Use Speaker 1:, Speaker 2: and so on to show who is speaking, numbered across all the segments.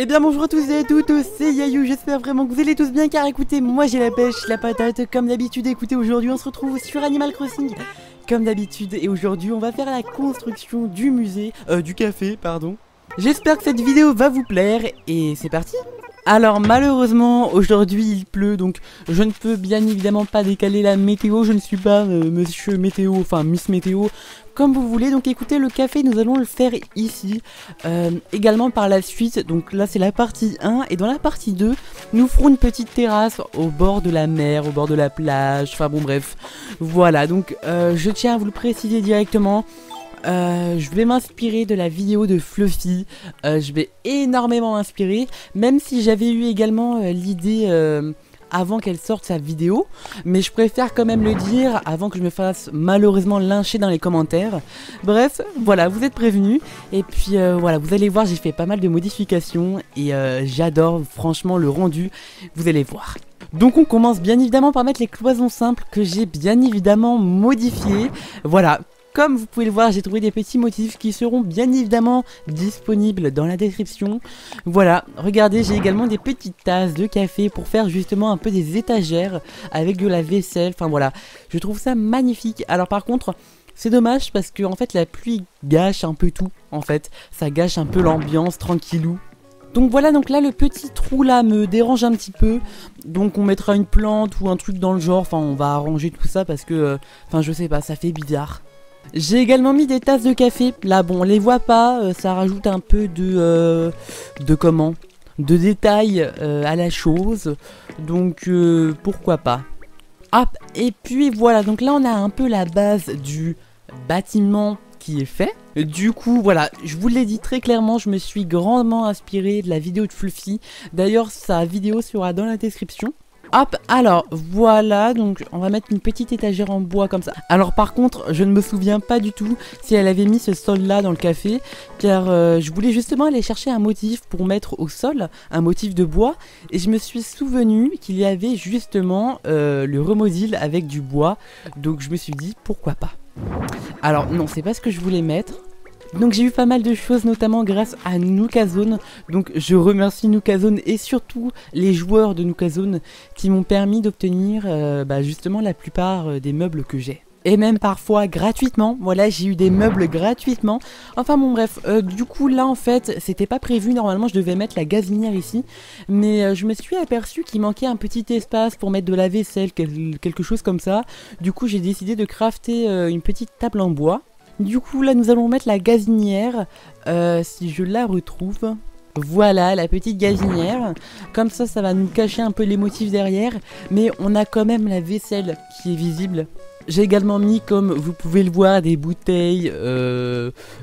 Speaker 1: Eh bien bonjour à tous et à toutes, c'est Yayou, j'espère vraiment que vous allez tous bien car écoutez, moi j'ai la pêche, la patate, comme d'habitude. Écoutez, aujourd'hui on se retrouve sur Animal Crossing, comme d'habitude, et aujourd'hui on va faire la construction du musée, du café, pardon. J'espère que cette vidéo va vous plaire, et c'est parti. Alors malheureusement aujourd'hui il pleut, donc je ne peux bien évidemment pas décaler la météo, je ne suis pas monsieur météo, enfin Miss Météo, comme vous voulez. Donc écoutez, le café nous allons le faire ici, également par la suite. Donc là c'est la partie 1, et dans la partie 2 nous ferons une petite terrasse au bord de la mer, au bord de la plage, enfin bon bref, voilà. Donc je tiens à vous le préciser directement. Je vais m'inspirer de la vidéo de Fluffy, je vais énormément m'inspirer, même si j'avais eu également l'idée avant qu'elle sorte sa vidéo, mais je préfère quand même le dire avant que je me fasse malheureusement lyncher dans les commentaires. Bref, voilà, vous êtes prévenus, et puis voilà, vous allez voir, j'ai fait pas mal de modifications, et j'adore franchement le rendu, vous allez voir. Donc on commence bien évidemment par mettre les cloisons simples que j'ai bien évidemment modifiées, voilà. Comme vous pouvez le voir, j'ai trouvé des petits motifs qui seront bien évidemment disponibles dans la description. Voilà, regardez, j'ai également des petites tasses de café pour faire justement un peu des étagères avec de la vaisselle. Enfin voilà, je trouve ça magnifique. Alors par contre, c'est dommage parce que en fait la pluie gâche un peu tout. En fait, ça gâche un peu l'ambiance tranquillou. Donc voilà, donc là le petit trou là me dérange un petit peu. Donc on mettra une plante ou un truc dans le genre. Enfin on va arranger tout ça parce que, enfin je sais pas, ça fait bizarre. J'ai également mis des tasses de café. Là bon on les voit pas, ça rajoute un peu de détails à la chose. Donc pourquoi pas. Hop, et puis voilà, donc là on a un peu la base du bâtiment qui est fait. Du coup voilà, je vous l'ai dit très clairement, je me suis grandement inspiré de la vidéo de Fluffy. D'ailleurs sa vidéo sera dans la description. Hop, alors voilà, donc on va mettre une petite étagère en bois comme ça. Alors par contre, je ne me souviens pas du tout si elle avait mis ce sol là dans le café, car je voulais justement aller chercher un motif pour mettre au sol, un motif de bois, et je me suis souvenu qu'il y avait justement le remodil avec du bois, donc je me suis dit pourquoi pas. Alors non, c'est pas ce que je voulais mettre. Donc j'ai eu pas mal de choses, notamment grâce à Nookazone. Donc je remercie Nookazone et surtout les joueurs de Nookazone qui m'ont permis d'obtenir justement la plupart des meubles que j'ai. Et même parfois gratuitement, voilà, j'ai eu des meubles gratuitement. Enfin bon bref, du coup là en fait c'était pas prévu, normalement je devais mettre la gazinière ici. Mais je me suis aperçu qu'il manquait un petit espace pour mettre de la vaisselle, quelque chose comme ça. Du coup j'ai décidé de crafter une petite table en bois. Du coup là nous allons mettre la gazinière, si je la retrouve. Voilà la petite gazinière, comme ça va nous cacher un peu les motifs derrière, mais on a quand même la vaisselle qui est visible. J'ai également mis, comme vous pouvez le voir, des bouteilles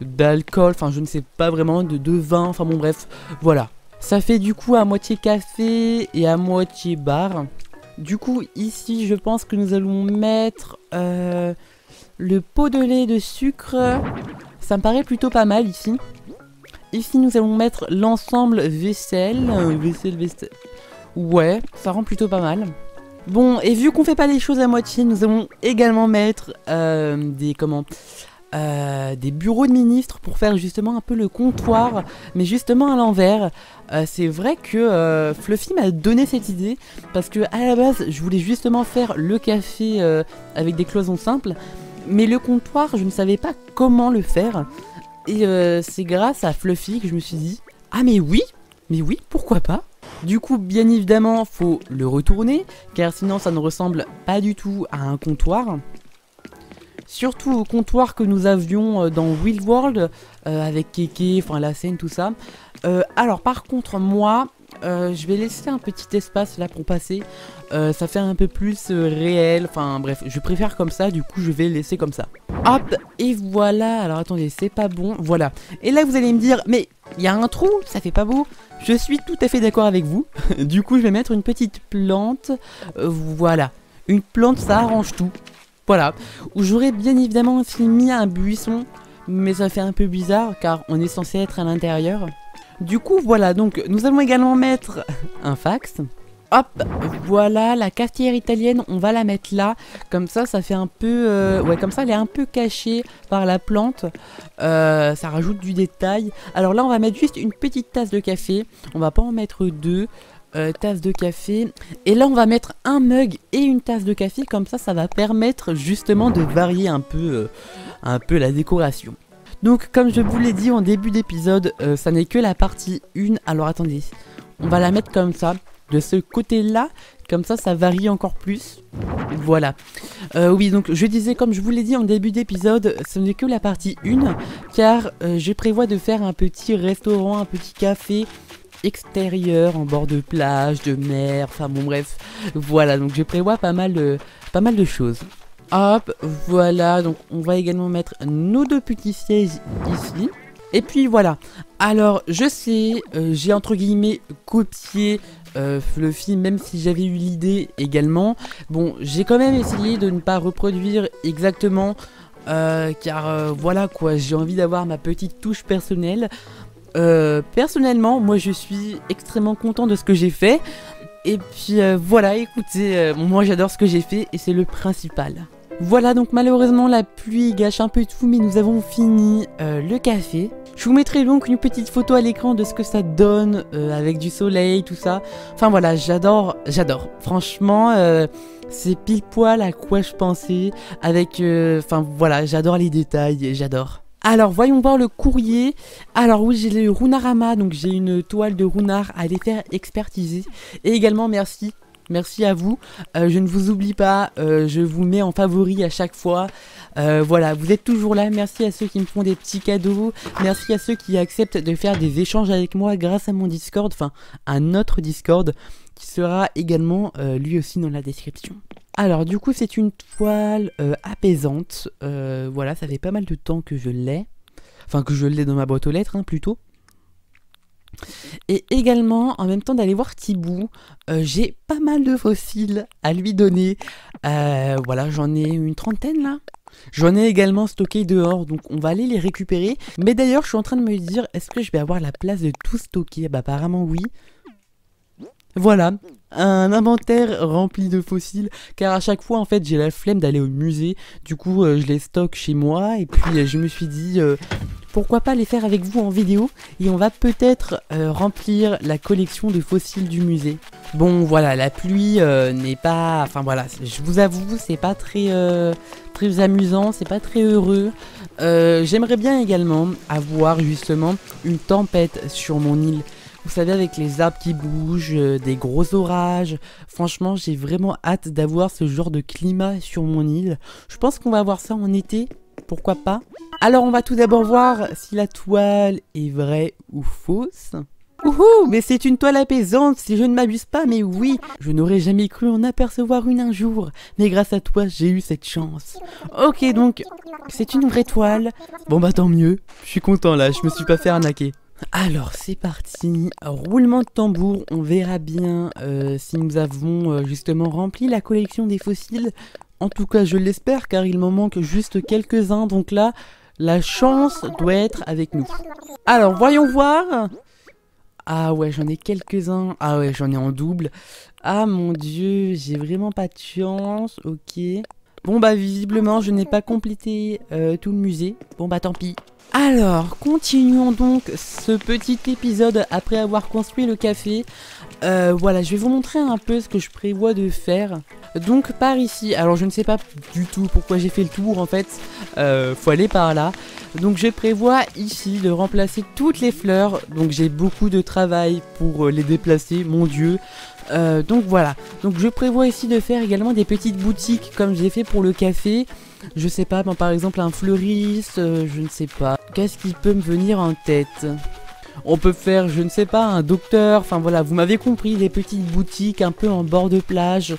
Speaker 1: d'alcool, enfin je ne sais pas vraiment, de vin, enfin bon bref, voilà. Ça fait du coup à moitié café et à moitié bar. Du coup ici je pense que nous allons mettre le pot de lait de sucre, ça me paraît plutôt pas mal ici. Ici nous allons mettre l'ensemble vaisselle, vaisselle. Ouais, ça rend plutôt pas mal. Bon, et vu qu'on fait pas les choses à moitié, nous allons également mettre des bureaux de ministres pour faire justement un peu le comptoir, mais justement à l'envers. C'est vrai que Fluffy m'a donné cette idée, parce que à la base je voulais justement faire le café avec des cloisons simples. Mais le comptoir, je ne savais pas comment le faire. Et c'est grâce à Fluffy que je me suis dit, ah mais oui, pourquoi pas. Du coup, bien évidemment, faut le retourner, car sinon ça ne ressemble pas du tout à un comptoir. Surtout au comptoir que nous avions dans Wild World, avec Keke, enfin la scène, tout ça. Alors par contre, moi, je vais laisser un petit espace là pour passer. Ça fait un peu plus réel, enfin bref, je préfère comme ça, du coup je vais laisser comme ça. Hop, et voilà, alors attendez, c'est pas bon, voilà. Et là vous allez me dire, mais il y a un trou, ça fait pas beau. Je suis tout à fait d'accord avec vous. Du coup je vais mettre une petite plante, voilà. Une plante ça arrange tout, voilà. Où j'aurais bien évidemment aussi mis un buisson, mais ça fait un peu bizarre car on est censé être à l'intérieur. Du coup voilà, donc nous allons également mettre un fax. Hop, voilà, la cafetière italienne, on va la mettre là. Comme ça fait un peu... ouais, comme ça, elle est un peu cachée par la plante. Ça rajoute du détail. Alors là, on va mettre juste une petite tasse de café. On va pas en mettre deux tasses de café. Et là, on va mettre un mug et une tasse de café. Comme ça va permettre justement de varier un peu la décoration. Donc, comme je vous l'ai dit en début d'épisode, ça n'est que la partie 1. Alors, attendez, on va la mettre comme ça. De ce côté-là, comme ça varie encore plus. Voilà. Oui, donc je disais, comme je vous l'ai dit en début d'épisode, ce n'est que la partie 1, car je prévois de faire un petit restaurant, un petit café extérieur, en bord de plage, de mer, enfin bon bref. Voilà, donc je prévois pas mal de choses. Hop, voilà, donc on va également mettre nos deux petits sièges ici. Et puis voilà, alors je sais, j'ai entre guillemets copié Fluffy, même si j'avais eu l'idée également. Bon, j'ai quand même essayé de ne pas reproduire exactement, car voilà quoi, j'ai envie d'avoir ma petite touche personnelle. Personnellement, moi je suis extrêmement content de ce que j'ai fait. Et puis voilà, écoutez, moi j'adore ce que j'ai fait et c'est le principal. Voilà, donc malheureusement la pluie gâche un peu tout, mais nous avons fini le café. Je vous mettrai donc une petite photo à l'écran de ce que ça donne avec du soleil, tout ça. Enfin voilà, j'adore. Franchement, c'est pile poil à quoi je pensais. Avec, enfin voilà, j'adore les détails, j'adore. Alors voyons voir le courrier. Alors oui, j'ai le Runarama, donc j'ai une toile de Runar à aller faire expertiser. Et également merci à vous, je ne vous oublie pas, je vous mets en favori à chaque fois. Voilà, vous êtes toujours là, merci à ceux qui me font des petits cadeaux, merci à ceux qui acceptent de faire des échanges avec moi grâce à mon Discord, enfin à notre Discord, qui sera également lui aussi dans la description. Alors du coup c'est une toile apaisante, voilà, ça fait pas mal de temps que je l'ai, enfin que je l'ai dans ma boîte aux lettres plutôt. Et également, en même temps d'aller voir Thibou, j'ai pas mal de fossiles à lui donner. Voilà, j'en ai une trentaine là. J'en ai également stocké dehors, donc on va aller les récupérer. Mais d'ailleurs, je suis en train de me dire, est-ce que je vais avoir la place de tout stocker? Bah apparemment oui. Voilà, un inventaire rempli de fossiles, car à chaque fois en fait j'ai la flemme d'aller au musée. Du coup je les stocke chez moi et puis je me suis dit... pourquoi pas les faire avec vous en vidéo et on va peut-être remplir la collection de fossiles du musée. Bon voilà, la pluie n'est pas... Enfin voilà, je vous avoue, c'est pas très amusant, c'est pas très heureux. J'aimerais bien également avoir justement une tempête sur mon île. Vous savez, avec les arbres qui bougent, des gros orages. Franchement, j'ai vraiment hâte d'avoir ce genre de climat sur mon île. Je pense qu'on va avoir ça en été. Pourquoi pas? Alors on va tout d'abord voir si la toile est vraie ou fausse. Ouhou, mais c'est une toile apaisante si je ne m'abuse pas, mais oui, je n'aurais jamais cru en apercevoir une un jour, mais grâce à toi j'ai eu cette chance. Ok, donc c'est une vraie toile. Bon bah tant mieux, je suis content là, je me suis pas fait arnaquer. Alors c'est parti, roulement de tambour, on verra bien si nous avons justement rempli la collection des fossiles. En tout cas je l'espère car il m'en manque juste quelques-uns, donc là la chance doit être avec nous. Alors voyons voir. Ah ouais, j'en ai quelques-uns, ah ouais j'en ai en double. Ah mon dieu, j'ai vraiment pas de chance, ok. Bon bah visiblement je n'ai pas complété tout le musée, bon bah tant pis. Alors, continuons donc ce petit épisode après avoir construit le café. Voilà, je vais vous montrer un peu ce que je prévois de faire. Donc par ici, alors je ne sais pas du tout pourquoi j'ai fait le tour en fait, faut aller par là. Donc je prévois ici de remplacer toutes les fleurs, donc j'ai beaucoup de travail pour les déplacer, mon dieu. Donc voilà, donc je prévois ici de faire également des petites boutiques comme j'ai fait pour le café. Je sais pas, par exemple un fleuriste, je ne sais pas. Qu'est-ce qui peut me venir en tête? On peut faire, je ne sais pas, un docteur, enfin voilà, vous m'avez compris, des petites boutiques un peu en bord de plage,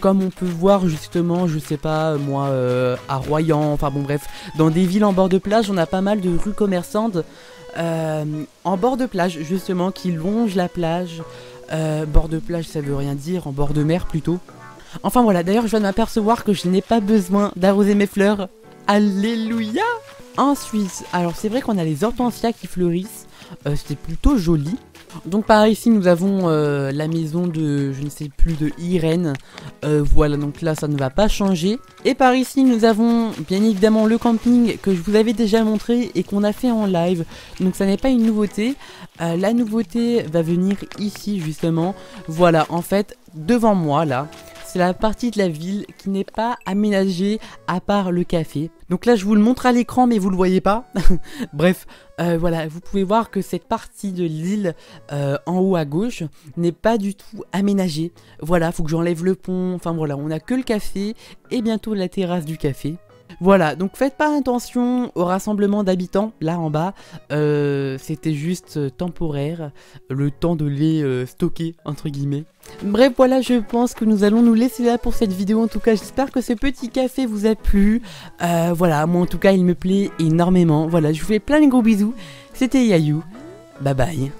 Speaker 1: comme on peut voir justement, je sais pas, moi, à Royan, enfin bon bref, dans des villes en bord de plage, on a pas mal de rues commerçantes, en bord de plage justement, qui longent la plage. Bord de plage ça veut rien dire, en bord de mer plutôt. Enfin voilà, d'ailleurs je viens de m'apercevoir que je n'ai pas besoin d'arroser mes fleurs. Alléluia. Ensuite, alors c'est vrai qu'on a les hortensias qui fleurissent. c'était plutôt joli. Donc par ici nous avons la maison de, je ne sais plus, de Irène. Voilà, donc là ça ne va pas changer. Et par ici nous avons bien évidemment le camping que je vous avais déjà montré et qu'on a fait en live. Donc ça n'est pas une nouveauté. La nouveauté va venir ici justement. Voilà, en fait devant moi là, c'est la partie de la ville qui n'est pas aménagée à part le café. Donc là je vous le montre à l'écran mais vous le voyez pas. Bref, voilà, vous pouvez voir que cette partie de l'île en haut à gauche n'est pas du tout aménagée. Voilà, faut que j'enlève le pont. Enfin voilà, on a que le café et bientôt la terrasse du café. Voilà, donc faites pas attention au rassemblement d'habitants là en bas, c'était juste temporaire, le temps de les stocker entre guillemets. Bref, voilà, je pense que nous allons nous laisser là pour cette vidéo. En tout cas, j'espère que ce petit café vous a plu. Voilà, moi en tout cas il me plaît énormément. Voilà, je vous fais plein de gros bisous, c'était Yayou, bye bye.